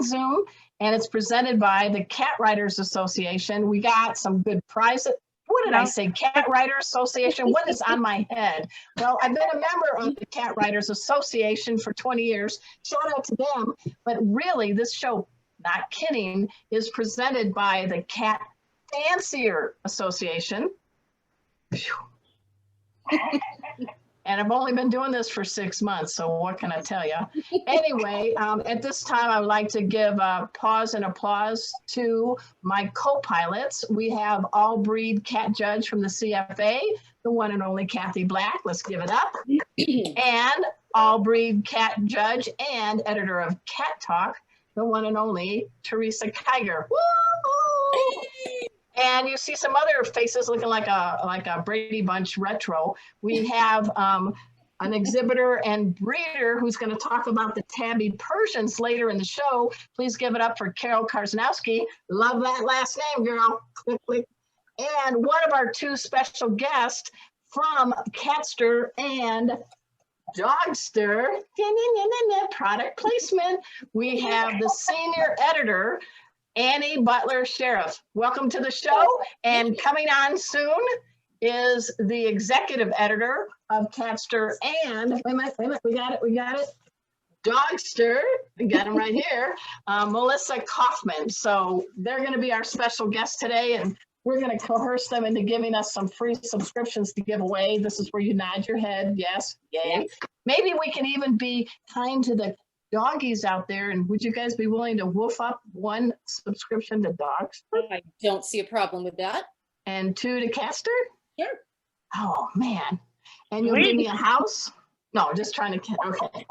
Zoom, and it's presented by the Cat Writers Association. We got some good prizes. What did I say? Cat Writers Association? What is on my head? Well, I've been a member of the Cat Writers Association for 20 years. Shout out to them. But really, this show, not kidding, is presented by the Cat Fancier Association. And I've only been doing this for 6 months, so what can I tell you? Anyway, at this time, I would like to give a pause and applause to my co-pilots. We have all-breed cat judge from the CFA, the one and only Kathy Black. Let's give it up. And all-breed cat judge and editor of Cat Talk, the one and only Teresa Kiger. Woo! And you see some other faces looking like a Brady Bunch retro. We have an exhibitor and breeder who's going to talk about the Tabby Persians later in the show. Please give it up for Carol Karsnowski. Love that last name, girl. Click, click. And one of our two special guests from Catster and Dogster, product placement. We have the senior editor, Annie Butler Shirreffs. Welcome to the show. And coming on soon is the executive editor of Catster and, wait a minute, we got it. Dogster, we got him right here, Melissa Kauffman. So they're going to be our special guest today, and we're going to coerce them into giving us some free subscriptions to give away. This is where you nod your head. Yes, yay. Yeah. Maybe we can even be kind to the doggies out there, and would you guys be willing to woof up one subscription to Dogs? I don't see a problem with that. And 2 to Catster? Sure. Oh man. And you'll give me a house? No, just trying to, okay.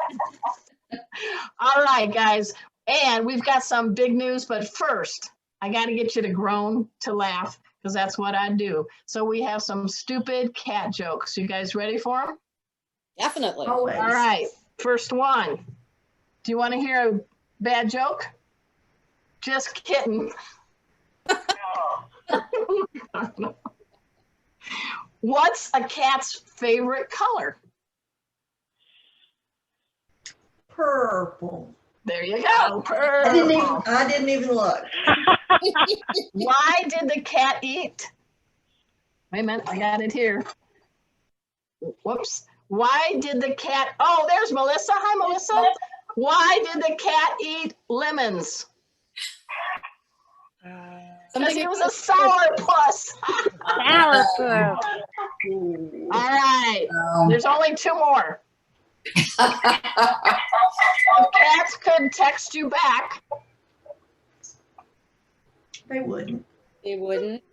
All right, guys. And we've got some big news, but first, I got to get you to groan to laugh, because that's what I do. So we have some stupid cat jokes. You guys ready for them? Definitely. Always. All right. First one. Do you want to hear a bad joke? Just kidding. What's a cat's favorite color? Purple. There you go. Purple. I didn't even look. Why did the cat eat? Wait a minute, I got it here. Whoops. Why did the cat, oh, there's Melissa. Hi, Melissa. Why did the cat eat lemons? Because he was a sourpuss. Sourpuss. All right. There's only 2 more. If cats could text you back, They wouldn't. They wouldn't.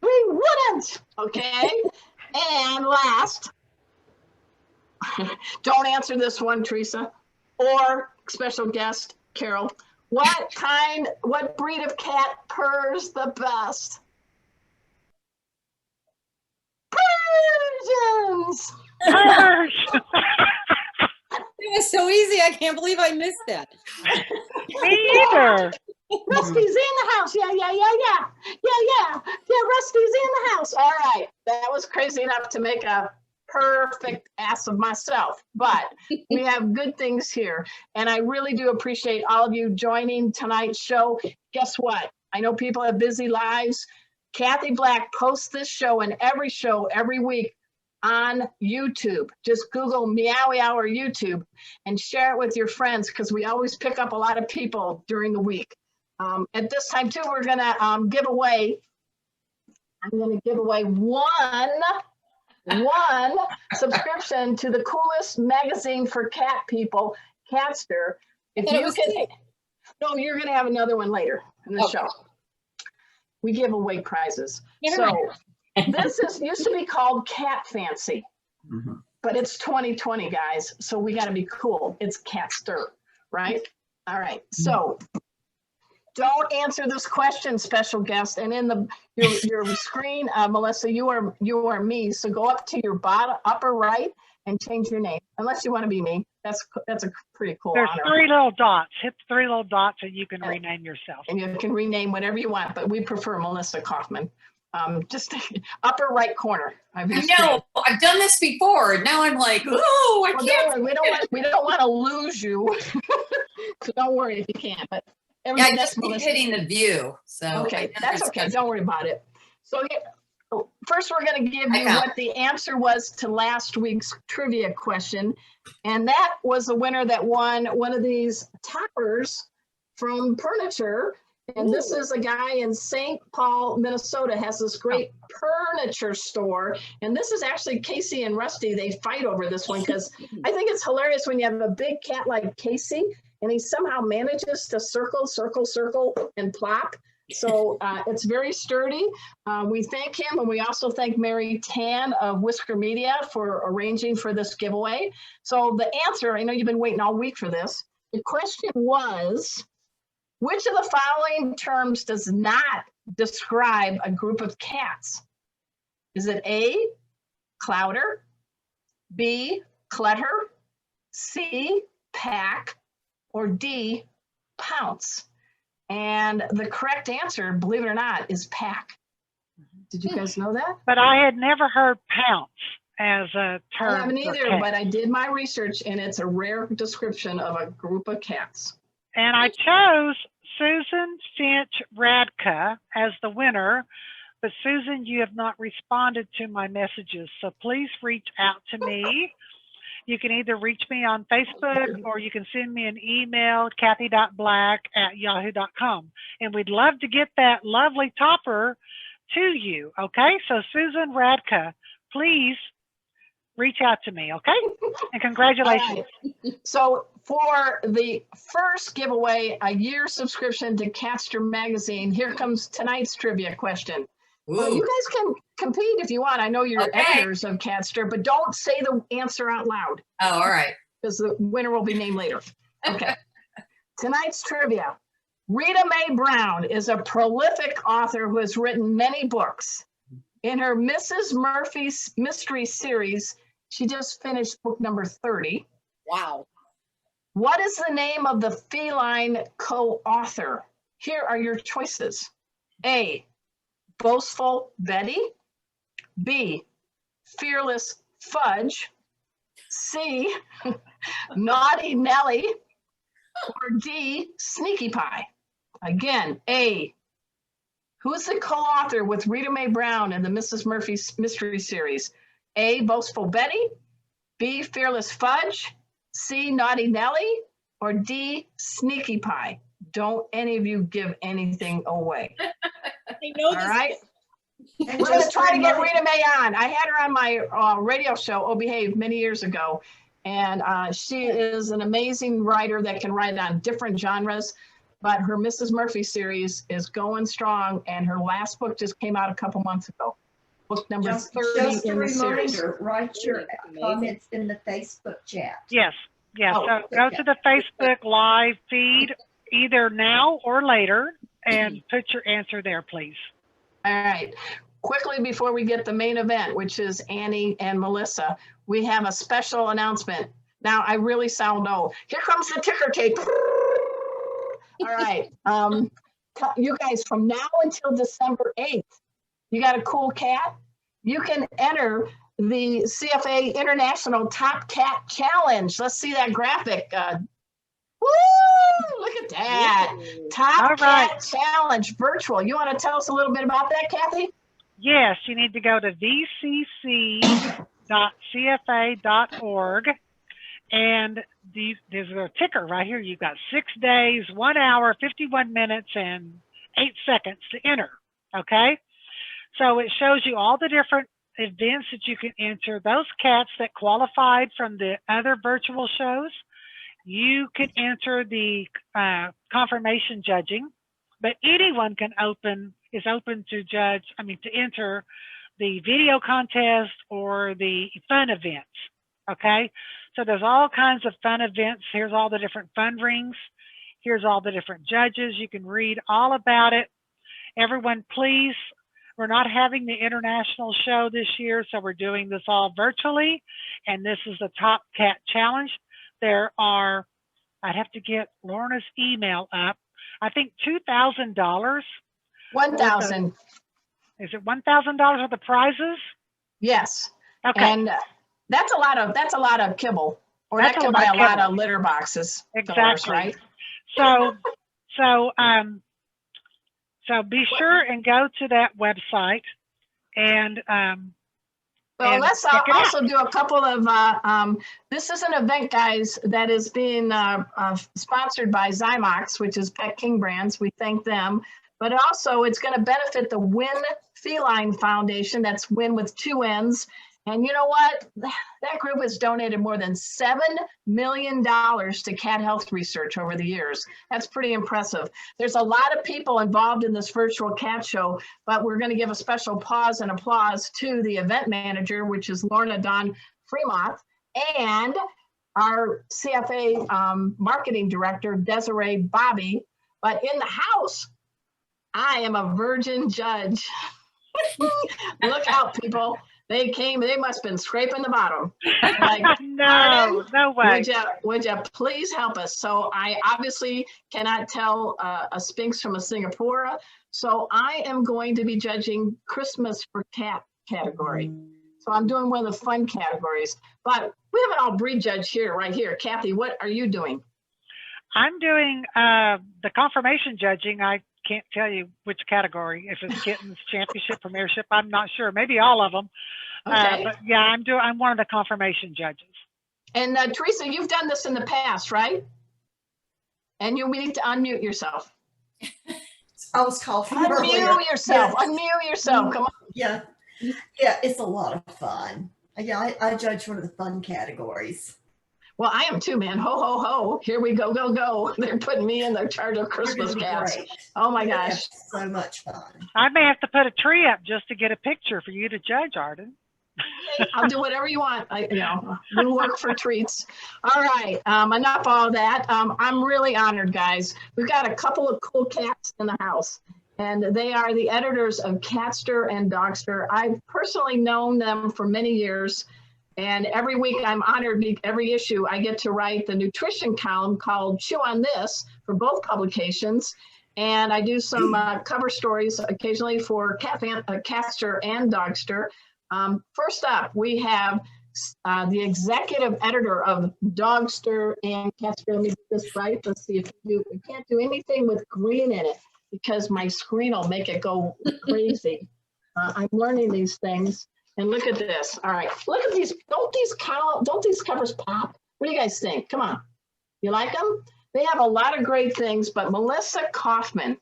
we wouldn't. Okay. And last, don't answer this one, Teresa, or special guest, Carol. What breed of cat purrs the best? Persians. It was so easy. I can't believe I missed that. Me either. Rusty's in the house. Yeah. Rusty's in the house. All right. That was crazy enough to make a perfect ass of myself, but we have good things here. And I really do appreciate all of you joining tonight's show. Guess what? I know people have busy lives. Kathy Black posts this show and every show every week on YouTube. Just Google Meowy Hour YouTube and share it with your friends, because we always pick up a lot of people during the week. At this time too, we're gonna give away, I'm gonna give away one subscription to the coolest magazine for cat people, Catster. If you can, no, you're gonna have another one later in the show. We give away prizes. So this used to be called Cat Fancy, but it's 2020, guys. So we got to be cool. It's Catster, right? All right. So don't answer this question, special guest. And in your screen, Melissa, you are me. So go up to your upper right and change your name, unless you want to be me. That's a pretty cool There's honor. 3 little dots. Hit the 3 little dots and you can rename yourself. And you can rename whatever you want, but we prefer Melissa Kauffman. Just upper right corner of your I screen. know, I've done this before. Now I'm like, oh, I Well, can't. don't worry, we don't want to lose you. So don't worry if you can't. But Yeah, I everything just that's keep Melissa. hitting the view. So Okay, I that's okay. Don't worry about it. So first, we're going to give I you found what the answer was to last week's trivia question. And that was the winner that won one of these toppers from Furniture. And this is a guy in St. Paul, Minnesota, has this great furniture store. And this is actually Casey and Rusty. They fight over this one because I think it's hilarious when you have a big cat like Casey and he somehow manages to circle, and plop. So it's very sturdy. We thank him, and we also thank Mary Tan of Whisker Media for arranging for this giveaway. So the answer, I know you've been waiting all week for this. The question was, which of the following terms does not describe a group of cats? Is it A, clouder, B, clutter, C, pack, or D, pounce? And the correct answer, believe it or not, is pack. Did you guys know that? But I had never heard pounce as a term. I haven't for either, cat. but I did my research and it's a rare description of a group of cats. And I chose Susan Finch Radka as the winner. But Susan, you have not responded to my messages. So please reach out to me. You can either reach me on Facebook or you can send me an email, kathy.black@yahoo.com. And we'd love to get that lovely topper to you. Okay. So Susan Radka, please reach out to me. Okay. And congratulations. Right. So for the first giveaway, a year subscription to Catster Magazine, here comes tonight's trivia question. You guys can compete if you want. I know you're editors of Catster, but don't say the answer out loud. Oh, all right. Because the winner will be named later. Okay. Tonight's trivia. Rita Mae Brown is a prolific author who has written many books. In her Mrs. Murphy's Mystery Series, she just finished book number 30. Wow. What is the name of the feline co-author? Here are your choices. A, Boastful Betty. B, Fearless Fudge. C, Naughty Nellie. Or D, Sneaky Pie. Again, A, who is the co-author with Rita Mae Brown in the Mrs. Murphy's Mystery Series? A, Boastful Betty. B, Fearless Fudge. C, Naughty Nellie. Or D, Sneaky Pie. Don't any of you give anything away. I know this. All right. And We're going to just try to get remind- Rita Mae on. I had her on my radio show, Oh Behave, many years ago. And she is an amazing writer that can write on different genres. But her Mrs. Murphy series is going strong. And her last book just came out a couple months ago. Book number 30 Just a in the series. reminder, write your Amazing. comments in the Facebook chat. Yes. Yes. Oh, So go to the Facebook live feed either now or later and put your answer there, please. All right. Quickly before we get the main event, which is Annie and Melissa, we have a special announcement. Now I really sound old. Here comes the ticker tape. All right. You guys, from now until December 8th, you got a cool cat? You can enter the CFA International Top Cat Challenge. Let's see that graphic. Woo! Look at that. Top All right. Cat Challenge virtual. You want to tell us a little bit about that, Kathy? Yes, you need to go to vcc.cfa.org and there's a ticker right here. You've got 6 days, 1 hour, 51 minutes, and 8 seconds to enter. Okay? So it shows you all the different events that you can enter. Those cats that qualified from the other virtual shows, you can enter the confirmation judging, but anyone is open to enter the video contest or the fun events. Okay, so there's all kinds of fun events. Here's all the different fun rings. Here's all the different judges. You can read all about it. Everyone, please, we're not having the international show this year, so we're doing this all virtually, and this is the Top Cat Challenge. There are, I'd have to get Lorna's email up, I think $2,000. 1,000. Is it $1,000 of the prizes? Yes. Okay. And that's a lot of kibble, or That's that a could lot buy of a lot kibble. of litter boxes. Exactly. Fillers, right? So be sure and go to that website and Well, and let's check it out. also do a couple of, this is an event, guys, that is being sponsored by Zymox, which is Pet King Brands. We thank them. But also, it's going to benefit the Win Feline Foundation. That's Win with 2 N's. And you know what? That group has donated more than $7 million to cat health research over the years. That's pretty impressive. There's a lot of people involved in this virtual cat show, but we're going to give a special pause and applause to the event manager, which is Lorna Dawn Fremont, and our CFA marketing director, Desiree Bobby. But in the house, I am a virgin judge. Look out, people. They must have been scraping the bottom. Like, No, Arden, no way. would you please help us? So I obviously cannot tell a Sphinx from a Singapore. So I am going to be judging Christmas for cat category. So I'm doing one of the fun categories. But we have an all breed judge here, right here. Kathy, what are you doing? I'm doing the confirmation judging. I can't tell you which category. If it's kittens, championship, premiership, I'm not sure. Maybe all of them. Okay. But yeah, I'm one of the confirmation judges. And Teresa, you've done this in the past, right? And you need to unmute yourself. I was coughing earlier. Unmute yourself. Yeah. Unmute yourself. Come on. Yeah, yeah, it's a lot of fun. Yeah, I judge one of the fun categories. Well, I am too, man. Ho, ho, ho. Here we go, go, go. They're putting me in the charge of Christmas You're gonna be cats. great. Oh my You're gonna gosh. have so much fun. I may have to put a tree up just to get a picture for you to judge, Arden. I'll do whatever you want. We work for treats. All right. Enough all that. I'm really honored, guys. We've got a couple of cool cats in the house, and they are the editors of Catster and Dogster. I've personally known them for many years. And every week I'm honored, every issue I get to write the nutrition column called Chew on This for both publications. And I do some cover stories occasionally for Catster and Dogster. First up, we have the executive editor of Dogster and Catster. Let me get this right. Let's see if you can't do anything with green in it because my screen will make it go crazy. I'm learning these things. And look at this. All right, look at these. Don't these covers pop? What do you guys think? Come on. You like them? They have a lot of great things, but Melissa Kauffman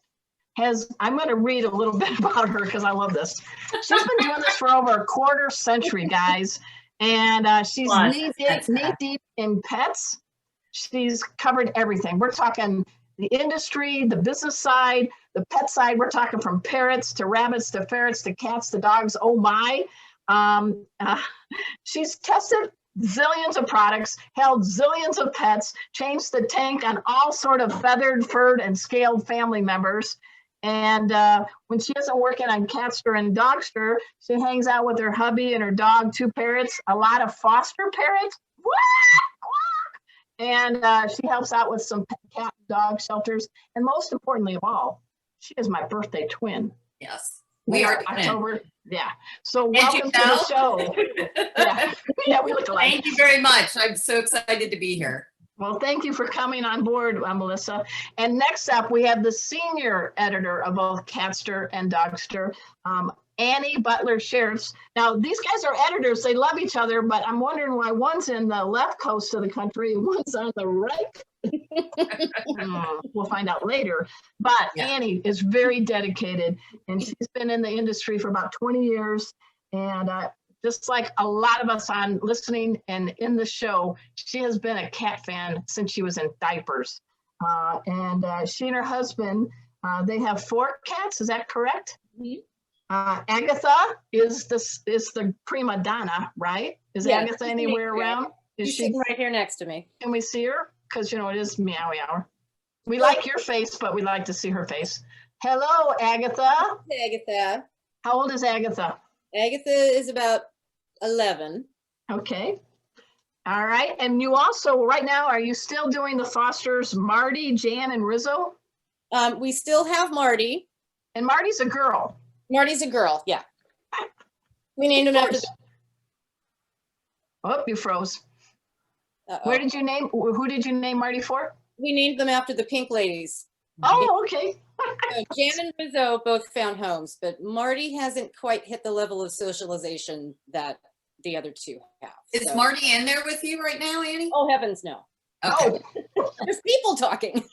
I'm going to read a little bit about her because I love this. She's been doing this for over a quarter century, guys. And she's knee deep in pets. She's covered everything. We're talking the industry, the business side, the pet side. We're talking from parrots to rabbits to ferrets to cats to dogs. Oh my. She's tested zillions of products, held zillions of pets, changed the tank on all sort of feathered, furred, and scaled family members. And when she isn't working on Catster and Dogster, she hangs out with her hubby and her dog, 2 parrots, a lot of foster parrots. And she helps out with some cat and dog shelters. And most importantly of all, she is my birthday twin. Yes, we are October. Yeah. So welcome to the show. Yeah, we look alike. Thank you very much. I'm so excited to be here. Well, thank you for coming on board, Melissa. And next up, we have the senior editor of both Catster and Dogster, Annie Butler Shirreffs. Now, these guys are editors. They love each other, but I'm wondering why one's in the left coast of the country and one's on the right. We'll find out later. But yeah. Annie is very dedicated, and she's been in the industry for about 20 years. And just like a lot of us on listening and in the show, she has been a cat fan since she was in diapers. And she and her husband, they have 4 cats. Is that correct? Mm-hmm. Agatha is the prima donna, right? Is Agatha anywhere around? Is she sitting right here next to me? Can we see her? Because it is Meowy hour. We like your face, but we like to see her face. Hello, Agatha. Hey, Agatha. How old is Agatha? Agatha is about 11. Okay. All right. And you also, right now, are you still doing the fosters, Marty, Jan, and Rizzo? We still have Marty. And Marty's a girl. Marty's a girl, yeah. We named him after. Oh, you froze. Uh-oh. Who did you name Marty for? We named them after the Pink Ladies. Oh, okay. So Jan and Rizzo both found homes, but Marty hasn't quite hit the level of socialization that the other two have. Is So- Marty in there with you right now, Annie? Oh, heavens, no. Okay. There's people talking.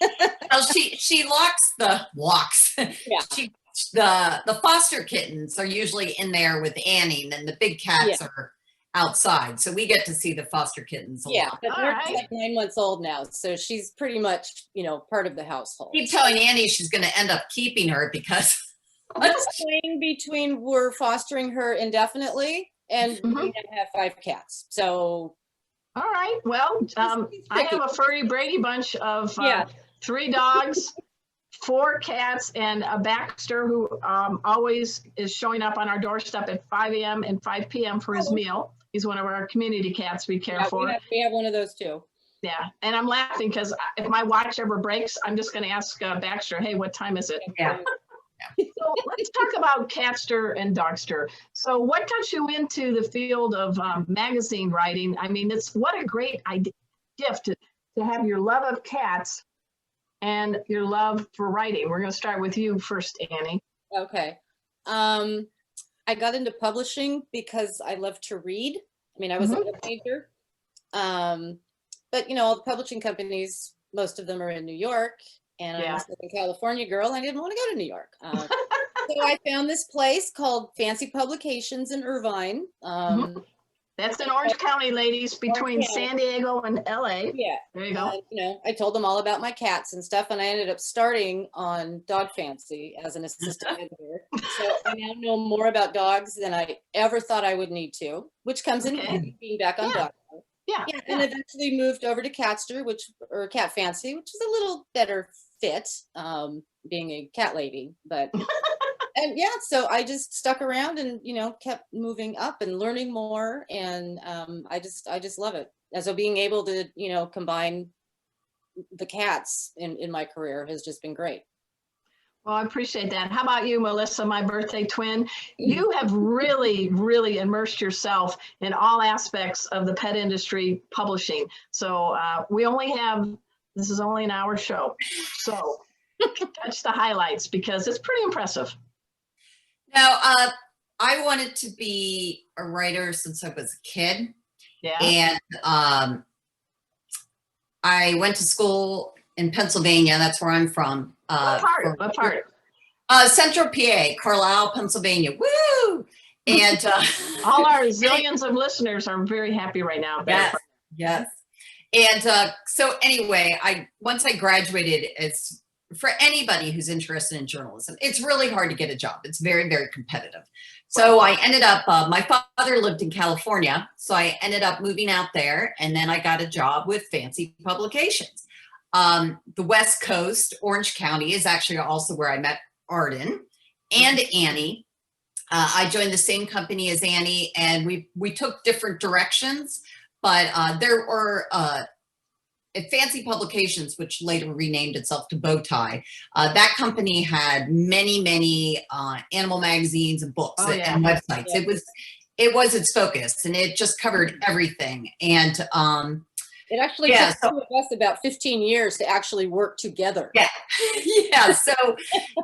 Well, she locks. Yeah. The foster kittens are usually in there with Annie, and then the big cats are outside. So we get to see the foster kittens a Yeah, lot. but All Marty's right. like 9 months old now, so she's pretty much, part of the household. Keep telling Annie she's going to end up keeping her because I'm playing between we're fostering her indefinitely and we Mhm. have 5 cats. So All right. Well, I have a furry Brady bunch of Yeah. 3 dogs, 4 cats, and a Baxter who always is showing up on our doorstep at 5 a.m. and 5 p.m. for his meal. He's one of our community cats we care yeah, for. we have one of those too. Yeah. And I'm laughing because if my watch ever breaks, I'm just going to ask Baxter, hey, what time is it? Yeah. So let's talk about Catster and Dogster. So what got you into the field of magazine writing? I mean, what a great gift to have your love of cats and your love for writing. We're going to start with you first, Annie. Okay. I got into publishing because I love to read. I mean, I was a teenager. But all the publishing companies, most of them are in New York, and I'm a Southern California girl, and I didn't want to go to New York. So I found this place called Fancy Publications in Irvine. That's in Orange County, ladies, between San Diego and LA. Yeah. There you go. I told them all about my cats and stuff, and I ended up starting on Dog Fancy as an assistant editor. So I now know more about dogs than I ever thought I would need to, which comes in handy being back on Dog. Yeah. And eventually moved over to Catster, or Cat Fancy, which is a little better fit, being a cat lady, but. And so I just stuck around and kept moving up and learning more, and I just love it. And so being able to combine the cats in my career has just been great. Well, I appreciate that. How about you, Melissa, my birthday twin? You have really, really immersed yourself in all aspects of the pet industry publishing. So this is only an hour show. So catch the highlights because it's pretty impressive. Now, I wanted to be a writer since I was a kid. Yeah. And I went to school in Pennsylvania. That's where I'm from. What part? Central PA, Carlisle, Pennsylvania. Woo! And all our zillions of listeners are very happy right now. Yes. And so anyway, once I graduated, for anybody who's interested in journalism, it's really hard to get a job. It's very, very competitive. So I ended up, my father lived in California, so I ended up moving out there, and then I got a job with Fancy Publications. The West Coast, Orange County, is actually also where I met Arden and Annie. I joined the same company as Annie, and we took different directions, but there were at Fancy Publications, which later renamed itself to Bowtie, that company had many, many animal magazines and books and websites. Yeah. It was its focus, and it just covered everything. And it actually took two of us about 15 years to actually work together. Yeah, So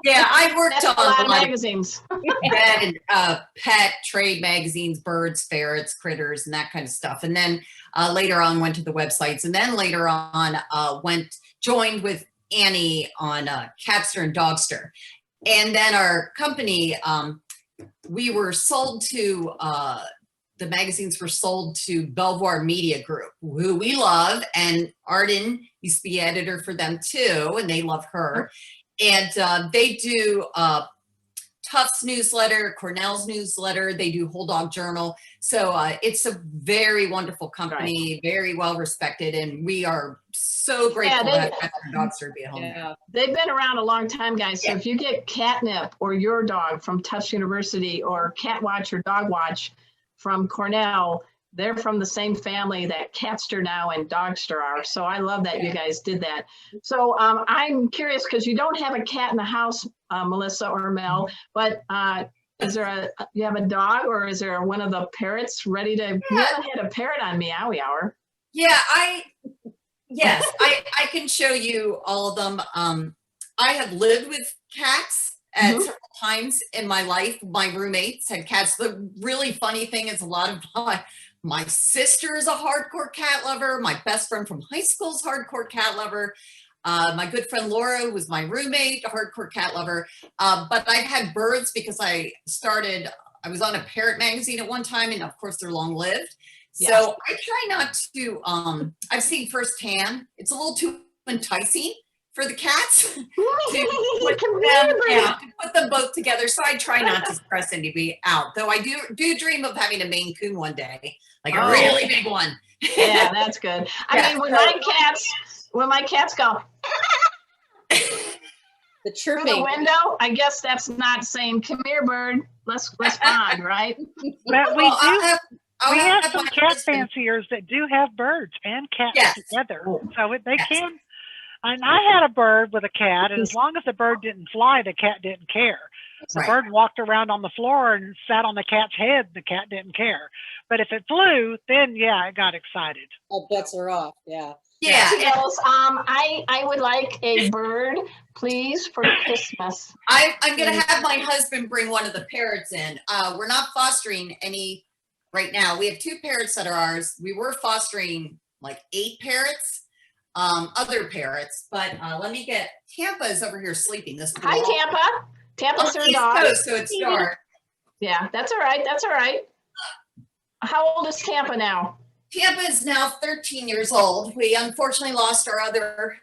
I worked on a lot of magazines, pet trade magazines, birds, ferrets, critters, and that kind of stuff. And then later on went to the websites, and then later on joined with Annie on Catster and Dogster. And then our company, we were sold to the magazines were sold to Belvoir Media Group, who we love, and Arden used to be editor for them too, and they love her. And they do Tufts newsletter, Cornell's newsletter, they do Whole Dog Journal. So it's a very wonderful company, very well respected, and we are so grateful to have Catster and Dogster be at home. Yeah. They've been around a long time, guys. So if you get catnip or your dog from Tufts University, or Cat Watch or Dog Watch from Cornell, they're from the same family that Catster now and Dogster are. So I love that you guys did that. So I'm curious, because you don't have a cat in the house, Melissa or Mel, but Is there you have a dog, or is there one of the parrots ready to? We haven't had a parrot on Meowy Hour. Yeah, yes, I can show you all of them. I have lived with cats at several times in my life. My roommates had cats. The really funny thing is a lot of my sister is a hardcore cat lover. My best friend from high school is a hardcore cat lover. My good friend Laura, who was my roommate, a hardcore cat lover. But I've had birds because I was on a parrot magazine at one time, and of course they're long lived. So Yes. I try not to, I've seen firsthand, it's a little too enticing for the cats to put them both together. So I try not to stress anybody out, though I do dream of having a Maine Coon one day, like a really big one. Yeah, that's good. I mean, when my cats go The through chirping. the window, I guess that's not saying, come here, bird, let's bond, right? But we Well, do. We have my some cat husband- fanciers that do have birds and cats Yes. together, Oh. so they Yes. can. And I had a bird with a cat, and as long as the bird didn't fly, the cat didn't care. The Right. bird walked around on the floor and sat on the cat's head. The cat didn't care. But if it flew, then yeah, it got excited. All bets are off. Yeah. Yeah, She goes, I would like a bird, please, for Christmas. I'm going to have my husband bring one of the parrots in. We're not fostering any right now. We have 2 parrots that are ours. We were fostering like 8 parrots, other parrots, but let me get, Tampa is over here sleeping. This Hi, Tampa. Tampa's on her the East dog. Coast, so it's dark. Yeah, that's all right. That's all right. How old is Tampa now? Tampa is now 13 years old. We unfortunately lost our other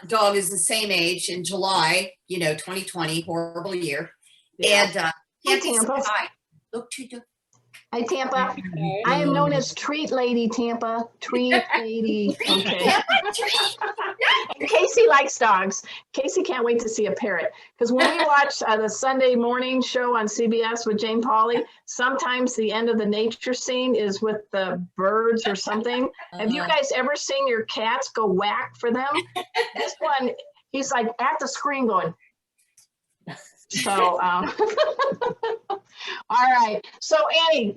dog is the same age in July, 2020, horrible year. Yeah. And Tampa. hi. Look to the Hi, Tampa. Okay. I am known as Treat Lady Tampa. Treat Lady. Okay. And Casey likes dogs. Casey can't wait to see a parrot. Because when we watch the Sunday morning show on CBS with Jane Pauley, sometimes the end of the nature scene is with the birds or something. Have you guys ever seen your cats go whack for them? This one, he's like at the screen going. So, all right. So Annie,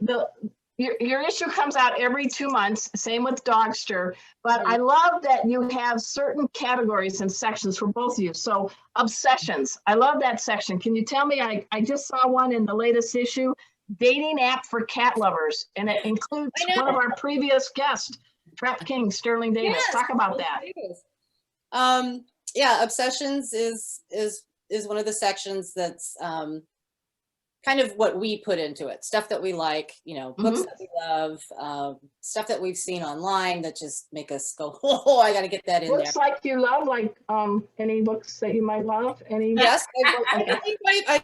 your issue comes out every 2 months, same with Dogster, but I love that you have certain categories and sections for both of you. So obsessions, I love that section. Can you tell me, I just saw one in the latest issue, dating app for cat lovers, and it includes one of our previous guests, Trap King, Sterling Davis. Yes, Talk about that. Yeah, obsessions is one of the sections that's kind of what we put into it. Stuff that we like, books that we love, stuff that we've seen online that just make us go, oh, I got to get that in Books there. like you love, like any books that you might love? Any? Yes, I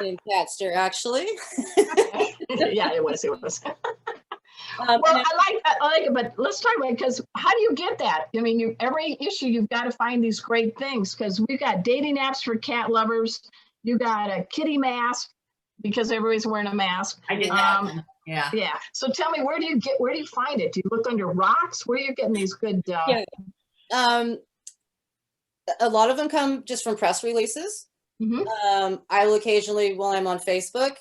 in Catster actually. Yeah, it was. And Well, I like it, but let's talk about it, because how do you get that? I mean, every issue you've got to find these great things, because we've got dating apps for cat lovers. You got a kitty mask because everybody's wearing a mask. I did that one. Yeah. Yeah. So tell me, where do you find it? Do you look under rocks? Where are you getting these good? Yeah. A lot of them come just from press releases. I will occasionally, while I'm on Facebook,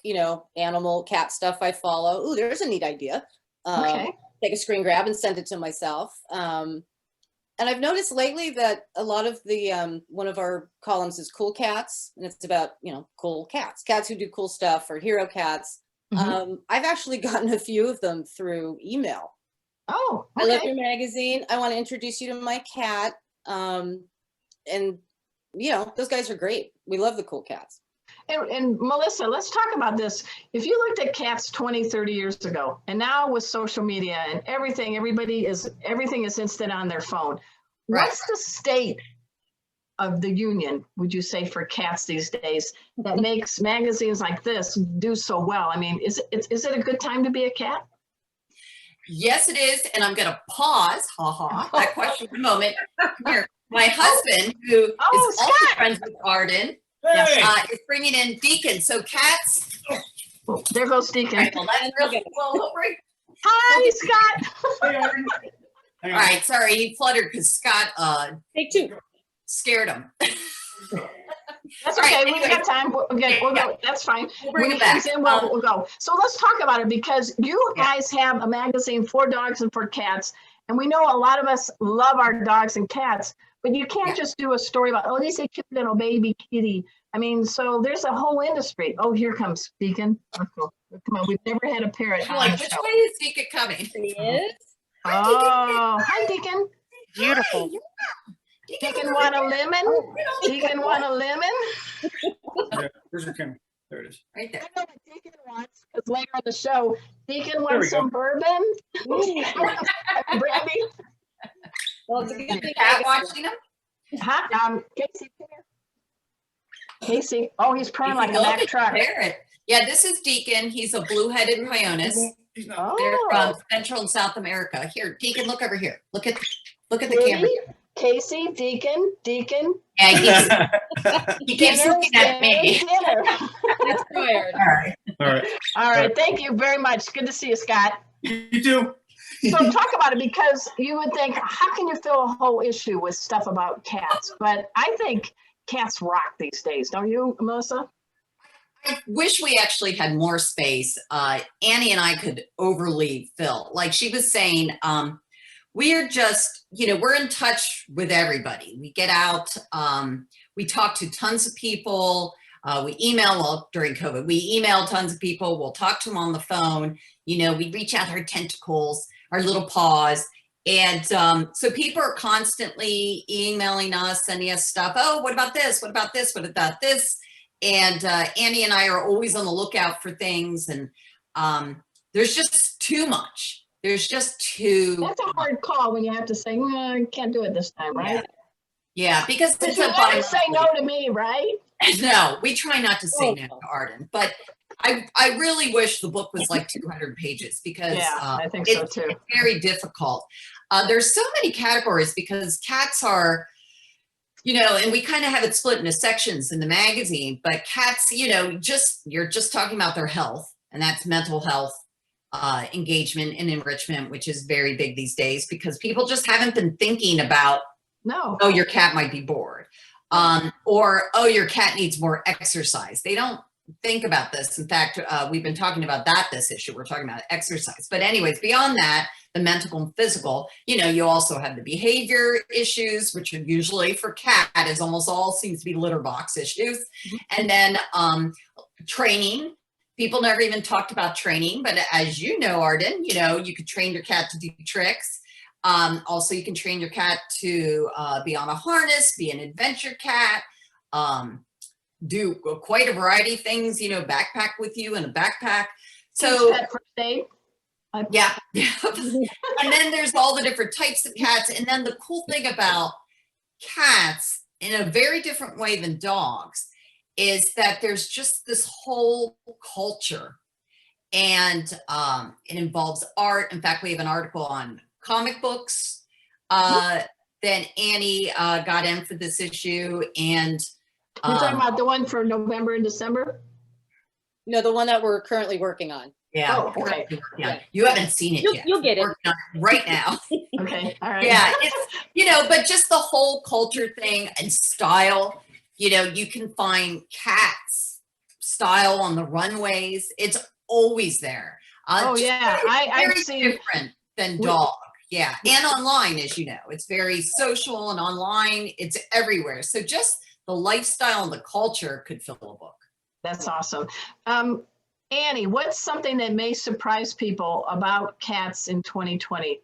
animal cat stuff I follow. Ooh, there's a neat idea. Okay. Take a screen grab and send it to myself. And I've noticed lately that a lot of the one of our columns is cool cats, and it's about cool cats who do cool stuff, or hero cats. I've actually gotten a few of them through email. Oh, I love okay. your magazine. I want to introduce you to my cat. And those guys are great. We love the cool cats. And Melissa, let's talk about this. If you looked at cats 20, 30 years ago, and now with social media and everything, everything is instant on their phone. Right. What's the state of the union, would you say, for cats these days that makes magazines like this do so well? I mean, is it a good time to be a cat? Yes, it is. And I'm going to pause that question for a moment. Come here. My husband, who is also friends with Arden, is bringing in Deacon. So cats. Oh, there goes Deacon. Right, well, that's really well, right. Hi, Scott. All right, sorry, he fluttered because Scott Take two. scared him. That's All right, okay. We anyway. got time. We'll go. That's fine. We'll bring When it he back. comes in, we'll go. So let's talk about it because you Yeah. guys have a magazine for dogs and for cats. And we know a lot of us love our dogs and cats, but you can't Yeah. just do a story about, oh, they say cute little baby kitty. I mean, so there's a whole industry. Oh, here comes Deacon. Oh, come on, we've never had a parrot I'm on like, the which show. way is Deacon coming? He is. Oh, hi, Deacon. Beautiful. Hi, yeah. Deacon want a lemon? Deacon want a lemon? Yeah, where's your camera? There it is. Right I there. know what Deacon wants, because later on the show, Deacon we wants go. some bourbon. Brandy. Well, it's a good thing. Cat watching him. Huh? Casey. Come here. Casey. Oh, he's purring like a Look Mack at truck. the parrot. Yeah, this is Deacon. He's a blue-headed Pyonis. He's not. They're Oh, from Central and South America. Here, Deacon, look over here. Look at the Katie, camera. Casey, Deacon. Yeah, he keeps Dinner, looking at me. dinner. It's tired. All right. All right. All right. Thank you very much. Good to see you, Scott. You too. So talk about it, because you would think, how can you fill a whole issue with stuff about cats? But I think cats rock these days, don't you, Melissa? I wish we actually had more space. Annie and I could overly fill. Like she was saying, we're just, we're in touch with everybody. We get out, we talk to tons of people. We email, during COVID, we email tons of people. We'll talk to them on the phone. We reach out our tentacles, our little paws. And so people are constantly emailing us, sending us stuff. Oh, what about this? What about this? What about this? And Annie and I are always on the lookout for things. And there's just too much. There's just too. That's a hard call when you have to say, I can't do it this time, right? Yeah, because But it's you a never say bi-monthly. no to me, right? No, we try not to say Oh. no to Arden, but I really wish the book was like 200 pages because Yeah, I think so it's too. very difficult. There's so many categories because cats are, and we kind of have it split into sections in the magazine, but cats, you're just talking about their health, and that's mental health, engagement and enrichment, which is very big these days because people just haven't been thinking about, No. oh, your cat might be bored. Or, oh, your cat needs more exercise. They don't think about this. In fact, we've been talking about this issue. We're talking about exercise. But anyways, beyond that, the mental and physical, you also have the behavior issues, which are usually for cat is almost all seems to be litter box issues. And then training. People never even talked about training. But as you know, Arden, you could train your cat to do tricks. Also, you can train your cat to be on a harness, be an adventure cat, do quite a variety of things, backpack with you in a backpack. So, Pet first aid. yeah. And then there's all the different types of cats. And then the cool thing about cats, in a very different way than dogs, is that there's just this whole culture. And it involves art. In fact, we have an article on comic books. Then Annie got in for this issue, and You're talking about the one for November and December? No, the one that we're currently working on. yeah, Oh, okay. yeah, you haven't seen it yet. You'll get it. Working on it right now. Okay, all right. Yeah, it's but just the whole culture thing and style. You can find cats style on the runways. It's always there. Oh, Just yeah, I've very seen. different than dog. Yeah, and online, as you know, it's very social and online. It's everywhere. So just the lifestyle and the culture could fill a book. That's awesome. Annie, what's something that may surprise people about cats in 2020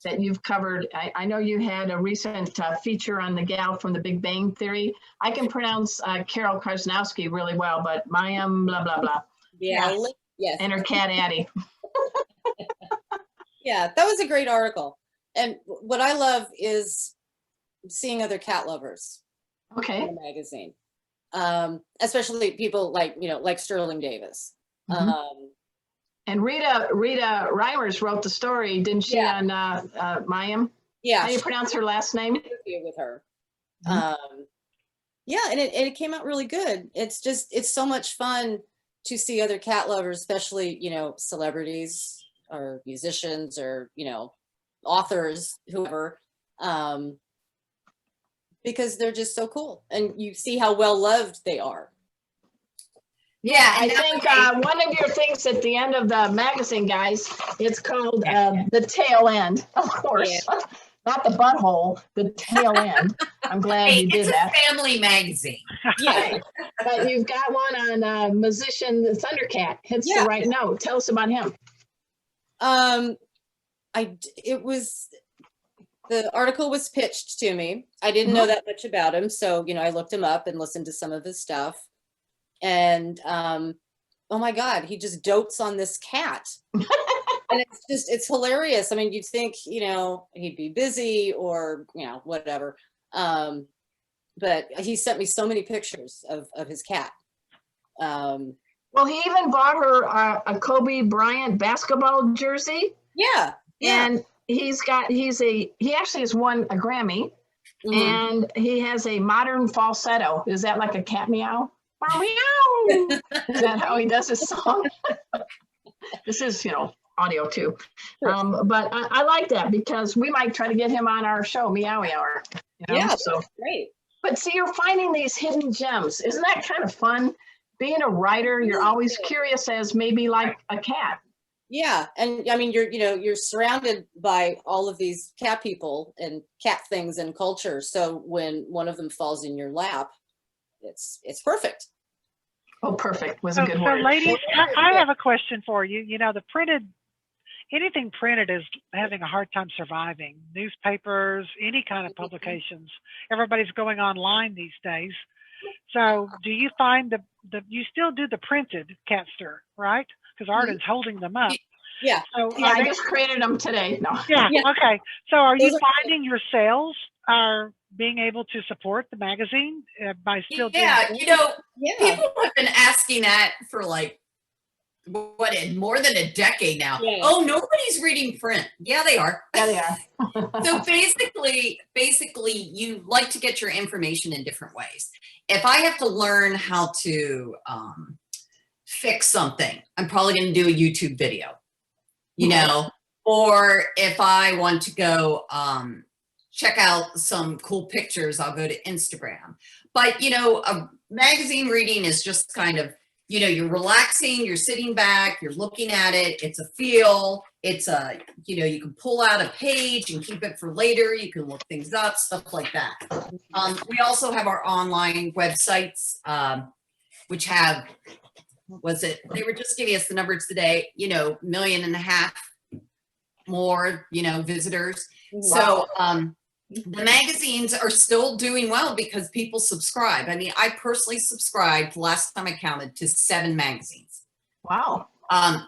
that you've covered? I know you had a recent feature on the gal from the Big Bang Theory. I can pronounce Carol Krasnowski really well, but Mayim blah, blah, blah. Yeah. Yes. And her cat Addie. Yeah, that was a great article. And what I love is seeing other cat lovers in Okay. the magazine. Especially people like Sterling Davis. Mhm. And Rita Reimers wrote the story, didn't she, Yeah. on Mayim? Yeah, How do you pronounce her last name? interview with her. Mhm. Yeah, and it came out really good. It's so much fun to see other cat lovers, especially, celebrities or musicians or, authors, whoever, because they're just so cool, and you see how well loved they are. Yeah, I and that think way- one of your things at the end of the magazine, guys, it's called the tail end, of course. Not the butthole, the tail end. I'm glad hey, you did it's a that. family magazine. Yeah. But you've got one on musician Thundercat. Hits Yeah. the right note. Tell us about him. The article was pitched to me. I didn't know that much about him, so I looked him up and listened to some of his stuff. And oh my God, he just dotes on this cat. And it's hilarious. I mean, you'd think, he'd be busy or, whatever. But he sent me so many pictures of his cat. Well, he even bought her a Kobe Bryant basketball jersey. Yeah. And he actually has won a Grammy, and he has a modern falsetto. Is that like a cat meow? Meow. Is that how he does his song? This is, audio too. But I like that because we might try to get him on our show, Meowy Hour. Yeah, so great. But see, you're finding these hidden gems. Isn't that kind of fun? Being a writer, you're always curious as maybe like a cat. Yeah, and I mean, you're surrounded by all of these cat people and cat things and culture. So when one of them falls in your lap, it's perfect. Oh, perfect was a good So word. ladies, I have a question for you. Anything printed is having a hard time surviving. Newspapers, any kind of publications. Everybody's going online these days. So do you find you still do the printed Catster, right? Because Arden's holding them up. Yeah. So Yeah, I just created them today. No. Yeah. Yeah. Okay. So are you Those are- finding your sales are being able to support the magazine by still doing Yeah, print? Yeah. people have been asking that for like more than a decade now. Yeah. Oh, nobody's reading print. Yeah, they are. Yeah, they are. So basically, you like to get your information in different ways. If I have to learn how to fix something, I'm probably going to do a YouTube video, or if I want to go check out some cool pictures, I'll go to Instagram. But, magazine reading is just kind of, you're relaxing, you're sitting back, you're looking at it. It's a feel. It's you can pull out a page and keep it for later. You can look things up, stuff like that. We also have our online websites, which have, they were just giving us the numbers today, 1.5 million more, visitors. So, the magazines are still doing well because people subscribe. I mean, I personally subscribed, last time I counted, to 7 magazines. Wow.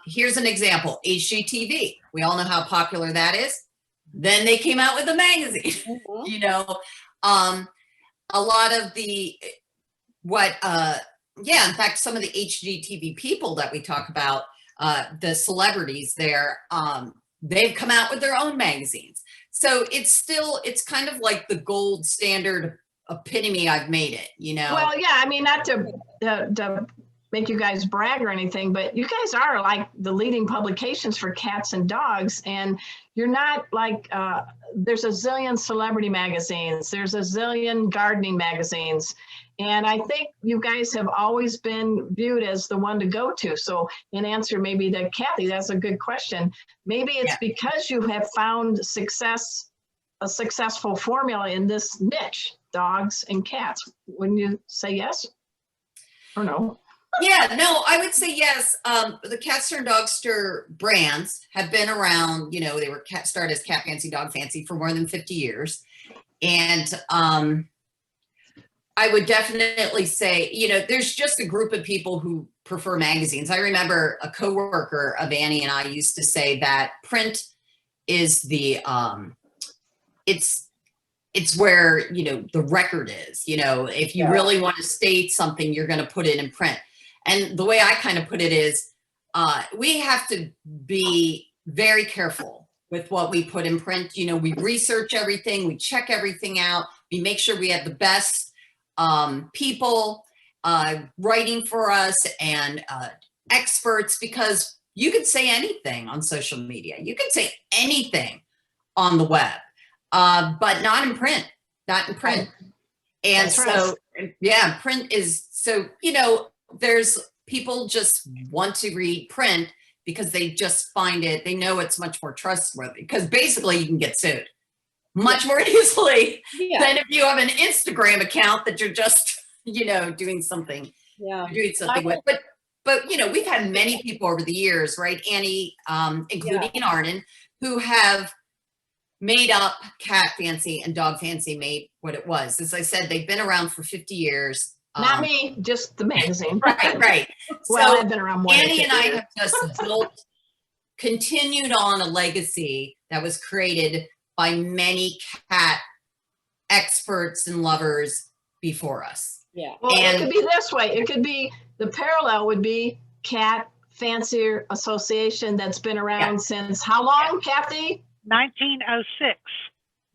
Here's an example, HGTV. We all know how popular that is. Then they came out with a magazine, a lot of in fact, some of the HGTV people that we talk about, the celebrities there, they've come out with their own magazines. So it's kind of like the gold standard epitome. I've made it, Well, yeah, I mean, not to make you guys brag or anything, but you guys are like the leading publications for cats and dogs. And you're not like, there's a zillion celebrity magazines. There's a zillion gardening magazines. And I think you guys have always been viewed as the one to go to. So in answer maybe to Kathy, that's a good question. Maybe it's because you have found a successful formula in this niche, dogs and cats. Wouldn't you say yes or no? Yeah, no, I would say yes. The Catster and Dogster brands have been around, they were started as Cat Fancy, Dog Fancy for more than 50 years. And I would definitely say, there's just a group of people who prefer magazines. I remember a coworker of Annie and I used to say that print is it's where, the record is, if you really want to state something, you're going to put it in print. And the way I kind of put it is, we have to be very careful with what we put in print. We research everything, we check everything out, we make sure we have the best people writing for us and experts, because you could say anything on social media. You could say anything on the web, but not in print. And That's so, yeah, print is, so, you know, there's people just want to read print because they just find it, they know it's much more trustworthy, because basically you can get sued much more easily Yeah. than if you have an Instagram account that you're just, you know, doing something Yeah. with. But you know, we've had many people over the years, right, Annie, including Arden, who have made up Cat Fancy and Dog Fancy made what it was. As I said, they've been around for 50 years. Not me, just the magazine. Right. Well, So I've been around more than Annie and 50 I years. have just built, continued on a legacy that was created by many cat experts and lovers before us. Yeah. Well, it And- could be this way. It could be, the parallel would be Cat Fancier Association that's been around since how long, Kathy? 1906.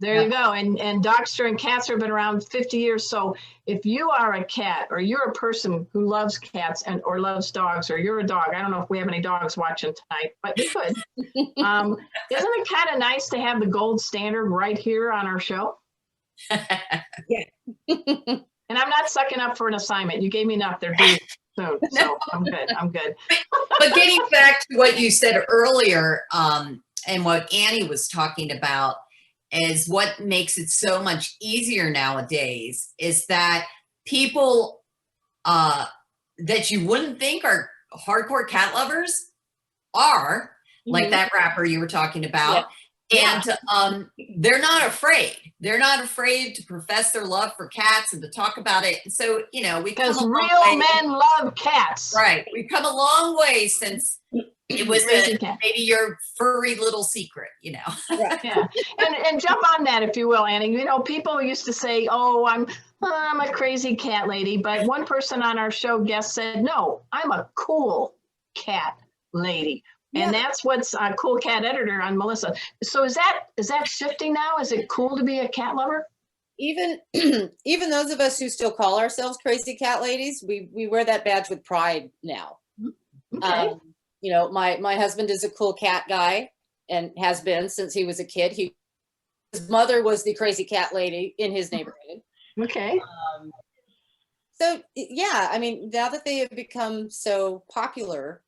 There you go. And Dogster and cats have been around 50 years. So if you are a cat, or you're a person who loves cats and or loves dogs, or you're a dog, I don't know if we have any dogs watching tonight, but we could. Isn't it kind of nice to have the gold standard right here on our show? And I'm not sucking up for an assignment. You gave me enough. They're due soon. So I'm good. I'm good. But getting back to what you said earlier, and what Annie was talking about, is what makes it so much easier nowadays is that people that you wouldn't think are hardcore cat lovers are, like that rapper you were talking about. And they're not afraid. They're not afraid to profess their love for cats and to talk about it. And so, you know, Because real men love cats. Right. We've come a long way since it was maybe your furry little secret, you know. Right. Yeah. And jump on that, if you will, Annie. You know, people used to say, oh, I'm a crazy cat lady. But one person on our show guest said, no, I'm a cool cat lady. And that's what's a cool cat editor on Melissa. So is that shifting now? Is it cool to be a cat lover? Even those of us who still call ourselves crazy cat ladies, we wear that badge with pride now. Okay. You know, my husband is a cool cat guy and has been since he was a kid. His mother was the crazy cat lady in his neighborhood. Okay. So yeah, I mean, now that they have become so popular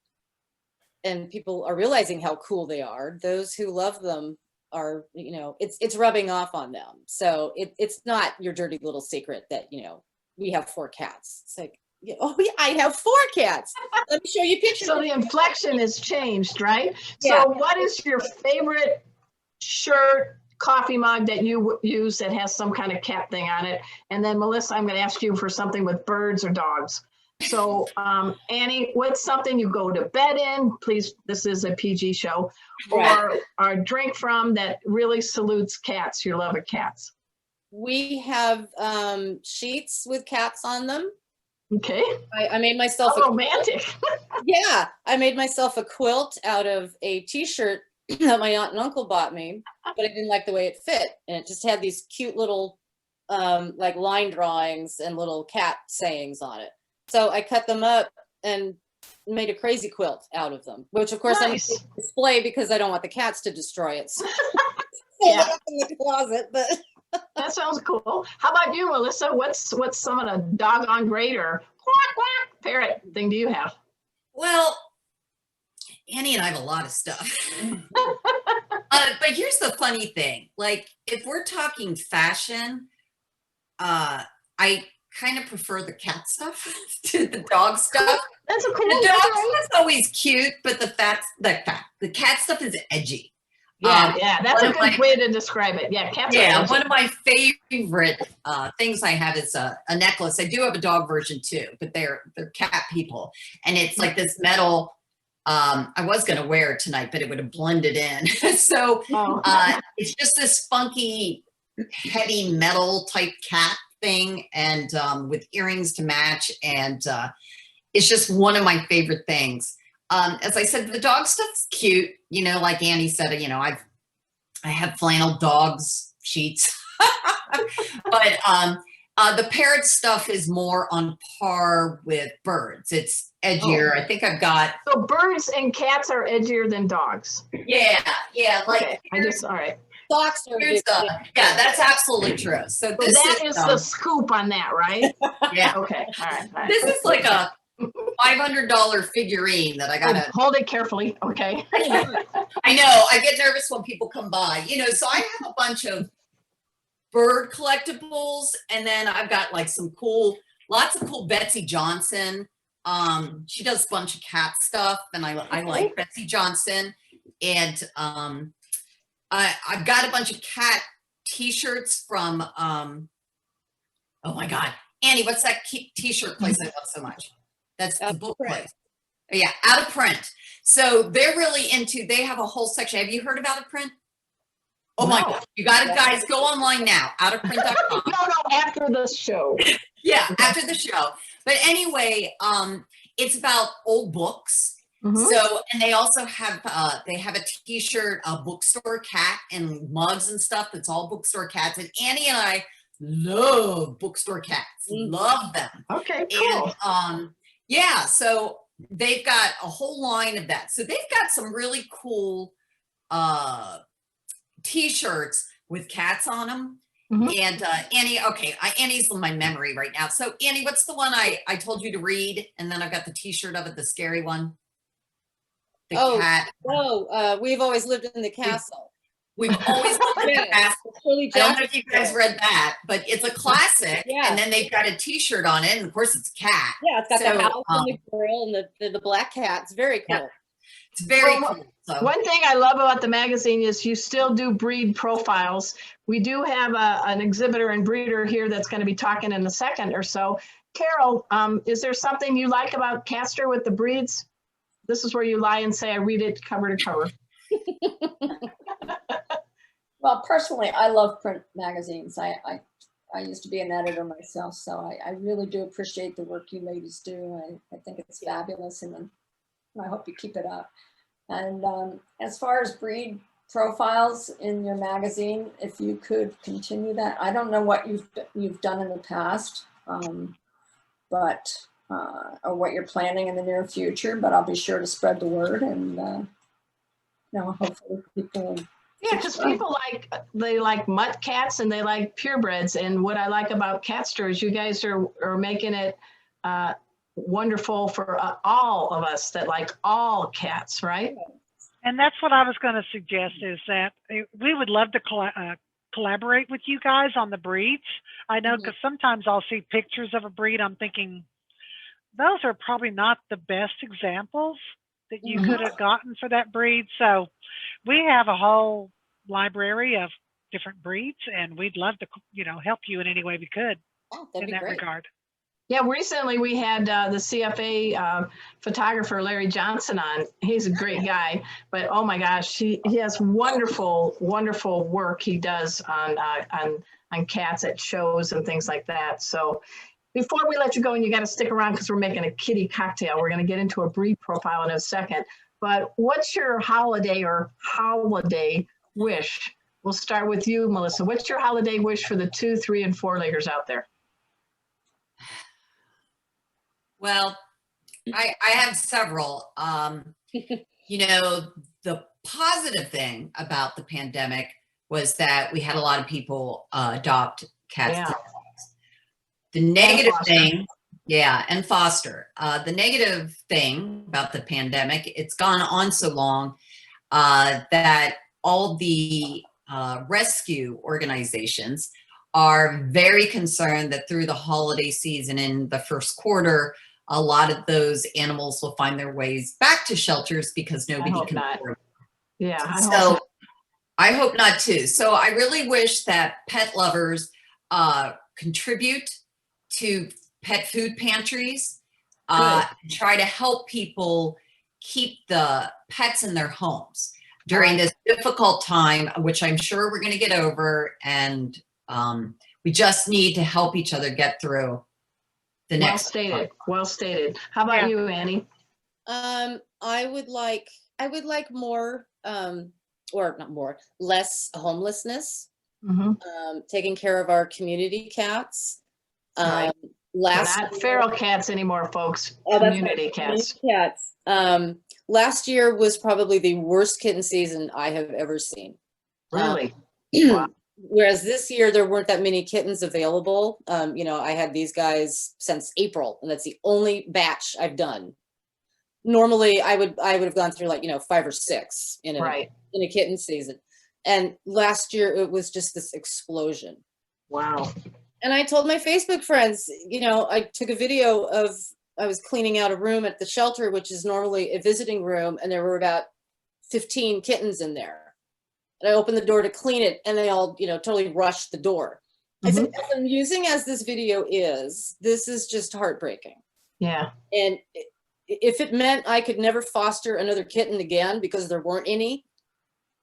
and people are realizing how cool they are, those who love them are, you know, it's rubbing off on them. So it's not your dirty little secret that, you know, we have 4 cats. It's like, oh yeah, I have 4 cats. Let me show you pictures. So the inflection has changed, right? Yeah. So what is your favorite shirt, coffee mug that you use that has some kind of cat thing on it? And then Melissa, I'm going to ask you for something with birds or dogs. So Annie, what's something you go to bed in? Please, this is a PG show. Or drink from that really salutes cats, your love of cats. We have sheets with cats on them. Okay. I made myself How romantic. Yeah, I made myself a quilt out of a t-shirt that my aunt and uncle bought me, but I didn't like the way it fit. And it just had these cute little like line drawings and little cat sayings on it. So I cut them up and made a crazy quilt out of them, which of course I'm going to display because I don't want the cats to destroy it. So Yeah. up in the closet, but That sounds cool. How about you, Melissa? What's some of the doggone great or quack, quack parrot thing do you have? Well, Annie and I have a lot of stuff. But here's the funny thing. Like, if we're talking fashion, I kind of prefer the cat stuff to the dog stuff. That's a cool The dog story. stuff is always cute, but the cat stuff is edgy. Yeah, that's a one of good my- way to describe it. Yeah, cats are Yeah, edgy. one of my favorite things I have is a necklace. I do have a dog version too, but they're cat people, and it's like this metal. I was gonna wear it tonight, but it would have blended in. So Oh. it's just this funky, heavy metal type cat thing, and with earrings to match, and it's just one of my favorite things. As I said, the dog stuff's cute. You know, like Annie said, you know, I have flannel dogs sheets, but the parrot stuff is more on par with birds. It's edgier. I think I've got. So birds and cats are edgier than dogs. Yeah, like Okay, all right. Socks are Here's yeah, that's absolutely true. So So this that is the scoop on that, right? yeah. Okay, all right. All right. This is like a $500 figurine that I gotta. Hold it carefully, okay? I know I get nervous when people come by, you know. So I have a bunch of bird collectibles, and then I've got like lots of cool Betsy Johnson. She does a bunch of cat stuff, and I like Betsy Johnson, and I've got a bunch of cat T-shirts from oh my God, Annie, what's that T-shirt place I love so much? That's the book place. Yeah, Out of Print. So they're really into. They have a whole section. Have you heard of Out of Print? Oh my God, you got it, guys. Go online now, outofprint.com. No, after the show. Yeah, after the show. But anyway, it's about old books. Mhm. So, and they also have they have a T-shirt, a bookstore cat, and mugs and stuff. That's all bookstore cats. And Annie and I love bookstore cats. Love them. Okay, cool. And yeah, so they've got a whole line of that. So they've got some really cool T-shirts with cats on them. Mhm. And Annie, okay, Annie's in my memory right now. So Annie, what's the one I told you to read? And then I've got the T-shirt of it, the scary one. The cat. Oh, we've always lived in the castle. We've always lived in the castle. Shirley I don't know Jackson. if you guys read that, but it's a classic. Yeah. And then they've got a T-shirt on it, and of course it's a cat. Yeah, it's got So, the house and the girl and the black cat. It's very cool. Yeah. It's very Well, cool. So. One thing I love about the magazine is you still do breed profiles. We do have an exhibitor and breeder here that's going to be talking in a second or so. Carol, is there something you like about Castor with the breeds? This is where you lie and say, I read it cover to cover. Well, personally, I love print magazines. I used to be an editor myself, so I really do appreciate the work you ladies do. I think it's fabulous, and I hope you keep it up. And as far as breed profiles in your magazine, if you could continue that. I don't know what you've done in the past, but or what you're planning in the near future, but I'll be sure to spread the word, and hopefully people. Yeah, because people they like mutt cats and they like purebreds. And what I like about Catster is you guys are making it wonderful for all of us that like all cats, right? And that's what I was going to suggest, is that we would love to collaborate with you guys on the breeds. I know, because sometimes I'll see pictures of a breed, I'm thinking, those are probably not the best examples that you could have gotten for that breed. So we have a whole library of different breeds, and we'd love to, help you in any way we could in that regard. Yeah, recently we had the CFA photographer, Larry Johnson, on. He's a great guy, but oh my gosh, he has wonderful, wonderful work he does on cats at shows and things like that. So before we let you go, and you got to stick around because we're making a kitty cocktail. We're going to get into a breed profile in a second. But what's your holiday wish? We'll start with you, Melissa. What's your holiday wish for the 2, 3, and 4-leggers out there? Well, I have several. The positive thing about the pandemic was that we had a lot of people adopt cats. Yeah. The negative thing, and foster. The negative thing about the pandemic, it's gone on so long that all the rescue organizations are very concerned that through the holiday season in the first quarter, a lot of those animals will find their ways back to shelters because nobody can afford them. Yeah. I hope not too. So I really wish that pet lovers contribute to pet food pantries, try to help people keep the pets in their homes during this difficult time, which I'm sure we're going to get over. And we just need to help each other get through the next. Well stated. How about you, Annie? I would like more, or not more, less homelessness. Taking care of our community cats. Not feral cats anymore, folks. Community cats. Last year was probably the worst kitten season I have ever seen. Really? Wow. Whereas this year there weren't that many kittens available. You know, I had these guys since April, and that's the only batch I've done. Normally I would have gone through like, you know, 5 or 6 in a kitten season. And last year it was just this explosion. Wow. And I told my Facebook friends, you know, I took a video of, I was cleaning out a room at the shelter, which is normally a visiting room, and there were about 15 kittens in there. And I opened the door to clean it, and they all, you know, totally rushed the door. I said, as amusing as this video is, this is just heartbreaking. Yeah. And if it meant I could never foster another kitten again because there weren't any,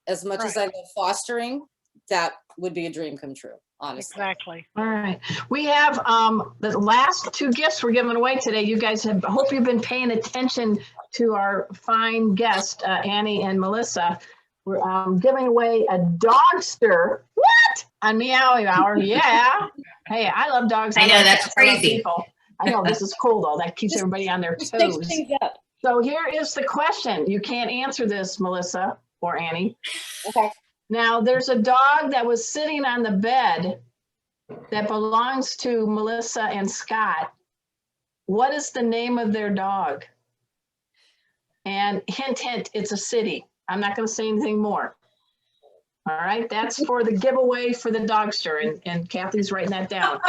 as much as I love fostering, that would be a dream come true, honestly. Exactly. All right. We have the last 2 gifts we're giving away today. You guys have, I hope you've been paying attention to our fine guest, Annie and Melissa. We're giving away a dogster. What? On Meowy Hour. Yeah. Hey, I love dogs. I know, love that's cats, I love crazy. people. I know, this is cool though. That keeps everybody on their Just mix toes. things up. So here is the question. You can't answer this, Melissa or Annie. Okay. Now, there's a dog that was sitting on the bed that belongs to Melissa and Scott. What is the name of their dog? And hint, hint, it's a city. I'm not going to say anything more. All right, that's for the giveaway for the dogster, and Kathy's writing that down.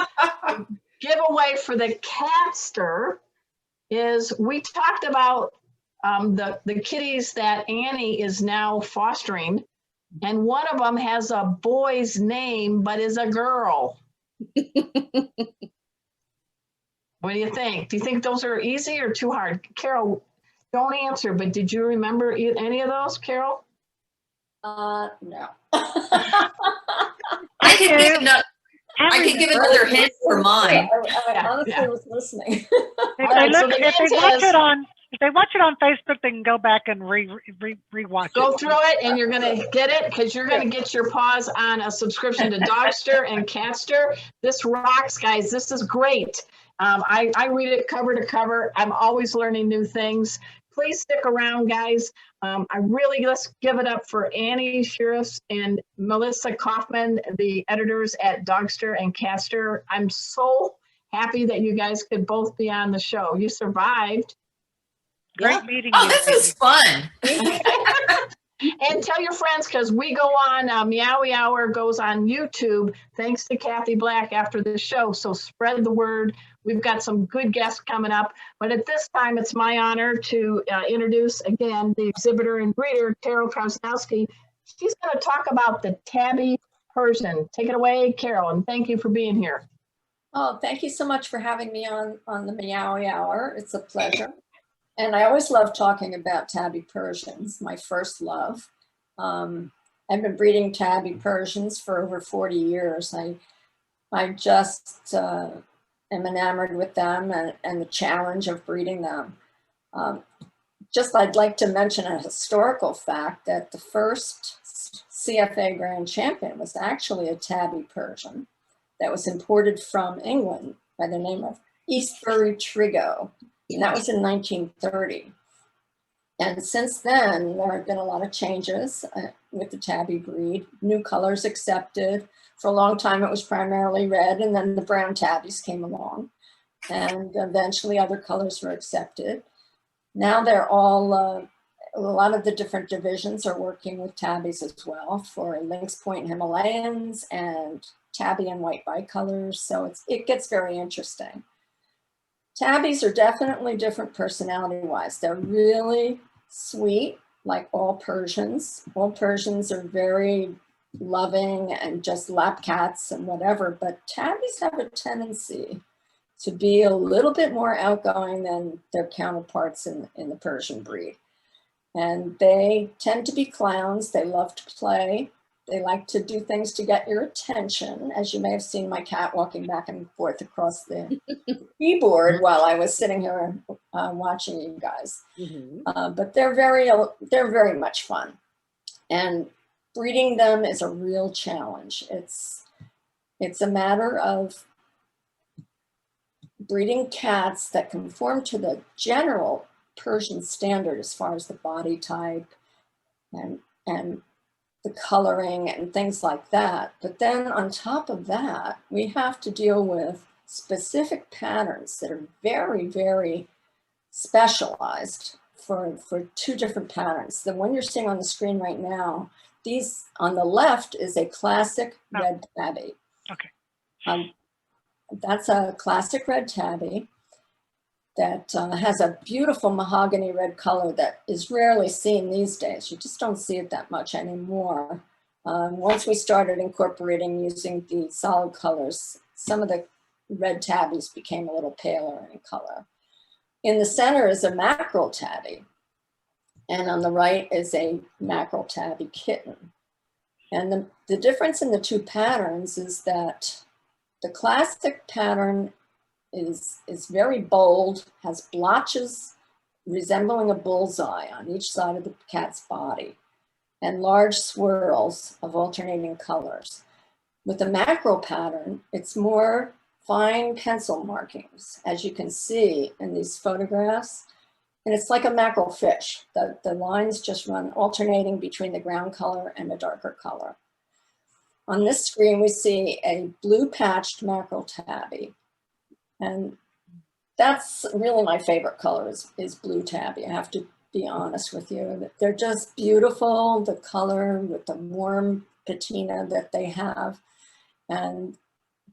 Giveaway for the catster is, we talked about the kitties that Annie is now fostering, and one of them has a boy's name but is a girl. What do you think? Do you think those are easy or too hard? Carol, don't answer, but did you remember any of those, Carol? No. I can give another, I can give another hint for mine. I honestly was listening. If All they right, so look, the if they hint watch is- it on, if they watch it on Facebook, they can go back and rewatch Go it. through it and you're going to get it, because you're going to get your paws on a subscription to Dogster and Catster. This rocks, guys. This is great. I read it cover to cover. I'm always learning new things. Please stick around, guys. Let's give it up for Annie Shirreffs and Melissa Kauffman, the editors at Dogster and Catster. I'm so happy that you guys could both be on the show. You survived. Great meeting Oh, you. this is fun. And tell your friends, because we go on, Meowy Hour goes on YouTube, thanks to Kathy Black after the show. So spread the word. We've got some good guests coming up. But at this time, it's my honor to introduce again the exhibitor and breeder, Carol Krasnowski. She's going to talk about the Tabby Persian. Take it away, Carol, and thank you for being here. Oh, thank you so much for having me on the Meowy Hour. It's a pleasure. And I always love talking about Tabby Persians, my first love. I've been breeding Tabby Persians for over 40 years. I just am enamored with them and the challenge of breeding them. I'd like to mention a historical fact that the first CFA Grand Champion was actually a Tabby Persian that was imported from England by the name of Eastbury Trigo. And that was in 1930. And since then, there have been a lot of changes with the Tabby breed. New colors accepted. For a long time, it was primarily red, and then the brown Tabbies came along. And eventually, other colors were accepted. Now they're all, a lot of the different divisions are working with Tabbies as well for Lynx Point Himalayans and Tabby and white bicolors. So it gets very interesting. Tabbies are definitely different personality-wise. They're really sweet, like all Persians. All Persians are very loving and just lap cats and whatever, but Tabbies have a tendency to be a little bit more outgoing than their counterparts in the Persian breed. And they tend to be clowns. They love to play. They like to do things to get your attention, as you may have seen my cat walking back and forth across the keyboard while I was sitting here watching you guys. But they're very much fun. And breeding them is a real challenge. It's a matter of breeding cats that conform to the general Persian standard as far as the body type and the coloring and things like that. But then on top of that, we have to deal with specific patterns that are very, very specialized for two different patterns. The one you're seeing on the screen right now, these on the left is a classic red tabby. Okay. That's a classic red tabby that has a beautiful mahogany red color that is rarely seen these days. You just don't see it that much anymore. Once we started incorporating using the solid colors, some of the red tabbies became a little paler in color. In the center is a mackerel tabby, and on the right is a mackerel tabby kitten. And the difference in the two patterns is that the classic pattern is very bold, has blotches resembling a bullseye on each side of the cat's body, and large swirls of alternating colors. With the mackerel pattern, it's more fine pencil markings, as you can see in these photographs. And it's like a mackerel fish. The lines just run alternating between the ground color and the darker color. On this screen, we see a blue patched mackerel tabby. And that's really my favorite color is blue tabby. I have to be honest with you. They're just beautiful, the color with the warm patina that they have and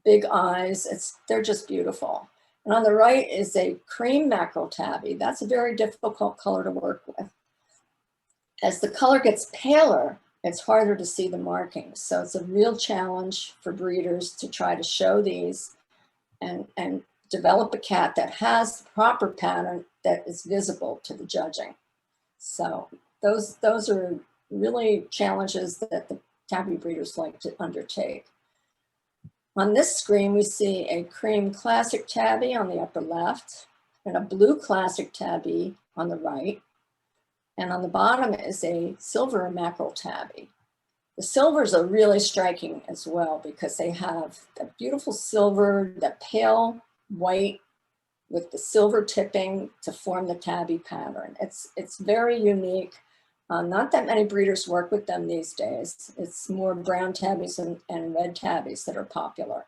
big eyes. They're just beautiful. And on the right is a cream mackerel tabby. That's a very difficult color to work with. As the color gets paler, it's harder to see the markings. So it's a real challenge for breeders to try to show these and develop a cat that has the proper pattern that is visible to the judging. So those are really challenges that the tabby breeders like to undertake. On this screen, we see a cream classic tabby on the upper left and a blue classic tabby on the right. And on the bottom is a silver mackerel tabby. The silvers are really striking as well because they have the beautiful silver, the pale white with the silver tipping to form the tabby pattern. It's very unique. Not that many breeders work with them these days. It's more brown tabbies and red tabbies that are popular.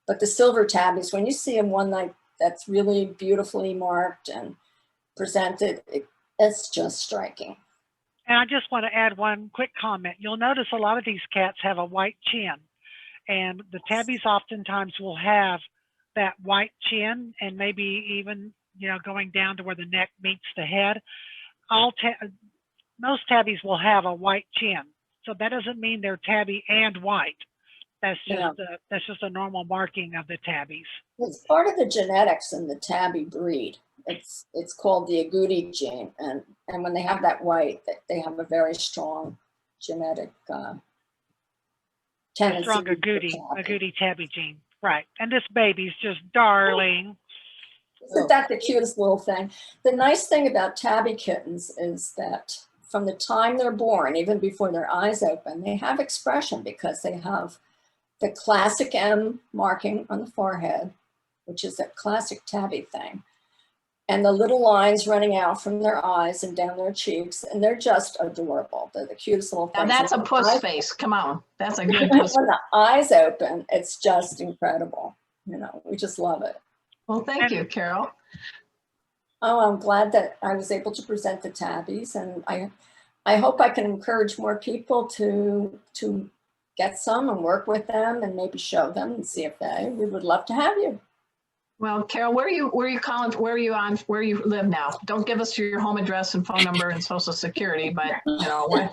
But the silver tabbies, when you see one like that's really beautifully marked and presented, it's just striking. And I just want to add one quick comment. You'll notice a lot of these cats have a white chin, and the tabbies oftentimes will have that white chin and maybe even, going down to where the neck meets the head. Most tabbies will have a white chin. So that doesn't mean they're tabby and white. That's just a normal marking of the tabbies. It's part of the genetics in the tabby breed. It's called the agouti gene. And when they have that white, they have a very strong genetic tendency. Strong agouti tabby gene. Right. And this baby's just darling. Isn't that the cutest little thing? The nice thing about tabby kittens is that from the time they're born, even before their eyes open, they have expression because they have the classic M marking on the forehead, which is a classic tabby thing, and the little lines running out from their eyes and down their cheeks, and they're just adorable. They're the cutest little things. Now that's a puss face. Come on, that's a good puss. When the eyes open, it's just incredible. We just love it. Well, thank you, Carol. Oh, I'm glad that I was able to present the tabbies, and I hope I can encourage more people to get some and work with them and maybe show them in CFA. We would love to have you. Well, Carol, where are you calling? Where you live now? Don't give us your home address and phone number and social security, but what?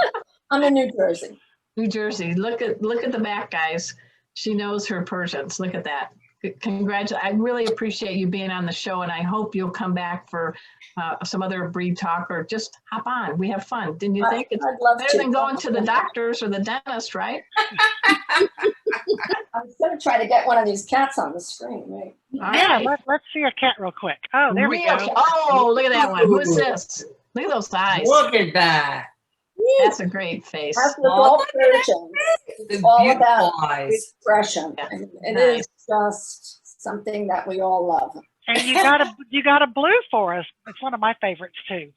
I'm in New Jersey. New Jersey. Look at the back, guys. She knows her Persians. Look at that. Congratulations. I really appreciate you being on the show, and I hope you'll come back for some other breed talk or just hop on. We have fun. Didn't you think? It's better than going to the doctors or the dentist, right? I was going to try to get one of these cats on the screen. Right? Yeah, let's see a cat real quick. Oh, there we go. Oh, look at that one. Who is this? Look at those eyes. Look at that. That's a great face. That's with all Persians. It's all about eyes. expression. Yeah. And it is just something that we all love. And you got a blue for us. It's one of my favorites too.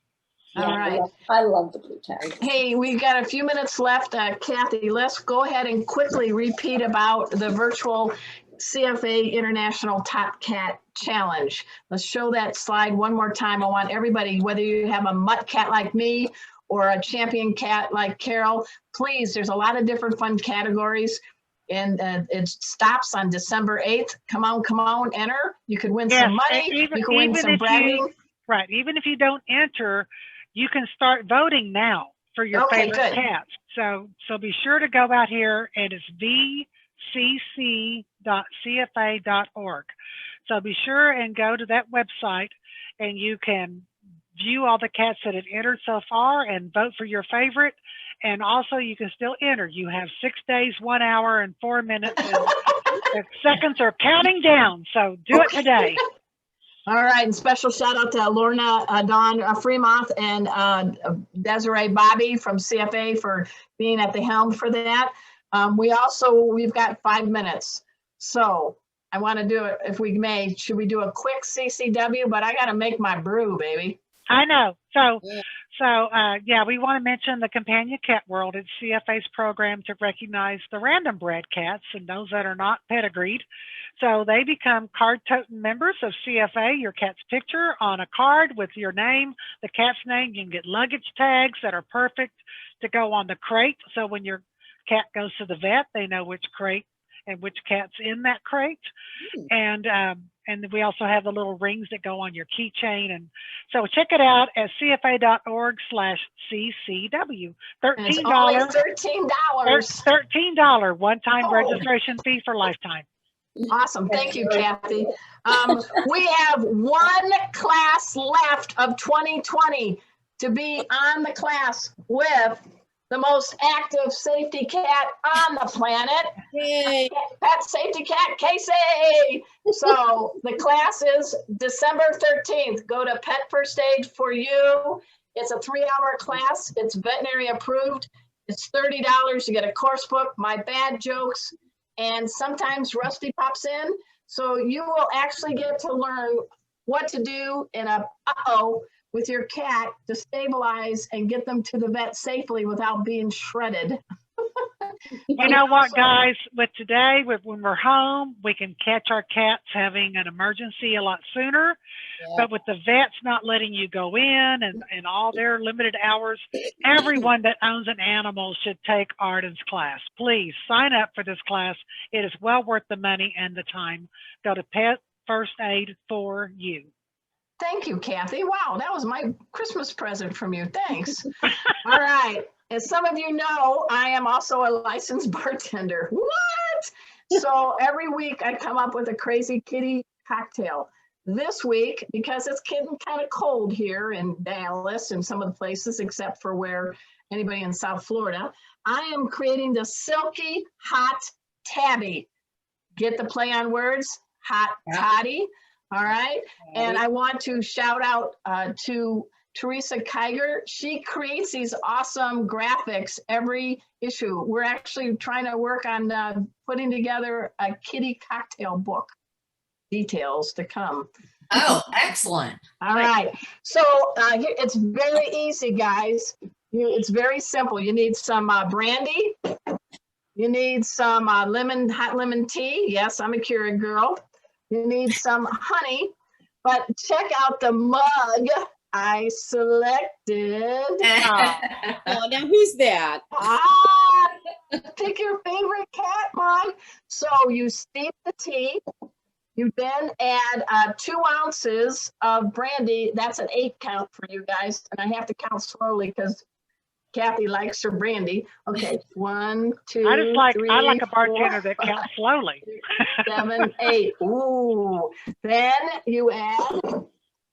All Yeah, right. I love the blue tag. Hey, we got a few minutes left. Kathy, let's go ahead and quickly repeat about the virtual CFA International Top Cat Challenge. Let's show that slide one more time. I want everybody, whether you have a mutt cat like me or a champion cat like Carol, please, there's a lot of different fun categories. And it stops on December 8th. Come on, enter. You could win some money. You could win some bragging. Right. Even if you don't enter, you can start voting now for your favorite cats. So be sure to go out here, and it's vcc.cfa.org. So be sure and go to that website, and you can view all the cats that have entered so far and vote for your favorite. And also you can still enter. You have 6 days, 1 hour, and 4 minutes, and the seconds are counting down. So do it today. All right, and special shout out to Lorna Dawn Fremont and Desiree Bobby from CFA for being at the helm for that. We've got 5 minutes. So I want to do it, if we may, should we do a quick CCW? But I got to make my brew, baby. I know. So we want to mention the Companion Cat World. It's CFA's program to recognize the random bred cats and those that are not pedigreed. So they become card-toting members of CFA. Your cat's picture on a card with your name, the cat's name. You can get luggage tags that are perfect to go on the crate. So when your cat goes to the vet, they know which crate and which cat's in that crate. And we also have the little rings that go on your keychain. And so check it out at cfa.org/CCW. $13. $13 one-time registration fee for lifetime. Awesome. Thank you, Kathy. We have one class left of 2020 to be on the class with the most active safety cat on the planet. Yay. Pet Safety Cat Casey. So the class is December 13th. Go to Pet First Aid for You. It's a 3-hour class. It's veterinary approved. It's $30. You get a course book, my bad jokes, and sometimes Rusty pops in. So you will actually get to learn what to do in a with your cat to stabilize and get them to the vet safely without being shredded. You know what, guys? With today, when we're home, we can catch our cats having an emergency a lot sooner. Yeah. But with the vets not letting you go in and all their limited hours, everyone that owns an animal should take Arden's class. Please sign up for this class. It is well worth the money and the time. Go to Pet First Aid for You. Thank you, Kathy. Wow, that was my Christmas present from you. Thanks. All right. As some of you know, I am also a licensed bartender. What? So every week I come up with a crazy kitty cocktail. This week, because it's getting kind of cold here in Dallas and some of the places except for where anybody in South Florida, I am creating the Silky Hot Tabby. Get the play on words? Hot toddy. All right. And I want to shout out to Teresa Kiger. She creates these awesome graphics every issue. We're actually trying to work on putting together a kitty cocktail book. Details to come. Oh, excellent. All right. So it's very easy, guys. It's very simple. You need some brandy. You need some hot lemon tea. Yes, I'm a Keurig girl. You need some honey, but check out the mug I selected. Oh, now who's that? Pick your favorite cat mug. So you steep the tea. You then add 2 ounces of brandy. That's an 8 count for you guys. And I have to count slowly because Kathy likes her brandy. Okay, 1, 2, I like a bartender 4, that counts slowly. 7, 8. Ooh. Then you add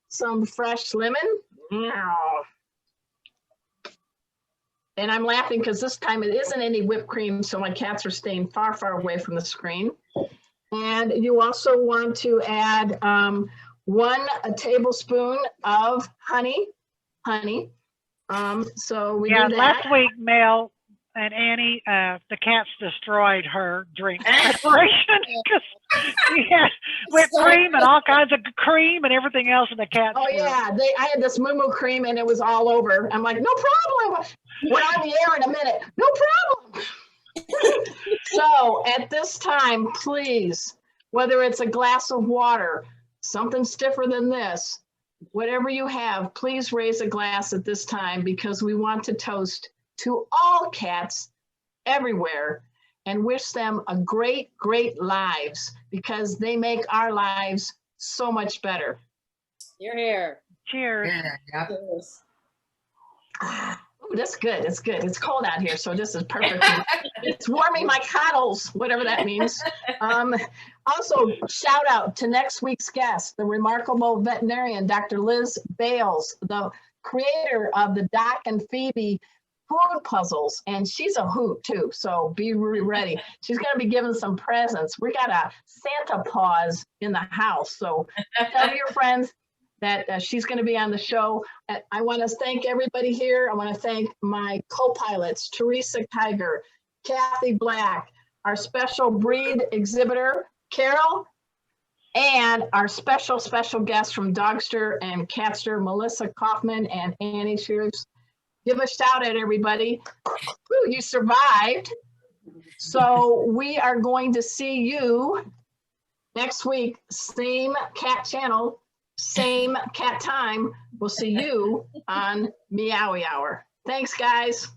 some fresh lemon. And I'm laughing because this time it isn't any whipped cream, so my cats are staying far, far away from the screen. And you also want to add 1 tablespoon of honey. So we do that. Last week, Mel, And Annie, the cats destroyed her drink preparation because she had whipped cream and all kinds of cream and everything else, and the cats. Oh yeah, I had this moo cream and it was all over. I'm like, no problem. We're on the air in a minute. No problem. So at this time, please, whether it's a glass of water, something stiffer than this, whatever you have, please raise a glass at this time because we want to toast to all cats everywhere and wish them a great lives because they make our lives so much better. You're here. Cheers. Yeah. Cheers. Ooh, that's good. It's good. It's cold out here, so this is perfect. It's warming my coddles, whatever that means. Also, shout out to next week's guest, the remarkable veterinarian, Dr. Liz Bales, the creator of the Doc and Phoebe food puzzles, and she's a hoot too, so be ready. She's going to be giving some presents. We got a Santa Paws in the house, so tell your friends that she's going to be on the show. And I want to thank everybody here. I want to thank my co-pilots, Teresa Tiger, Kathy Black, our special breed exhibitor, Carol, and our special guest from Dogster and Catster, Melissa Kauffman and Annie Shirreffs. Give a shout out, everybody. Woo, you survived. So we are going to see you next week, same cat channel, same cat time. We'll see you on Meowy Hour. Thanks, guys.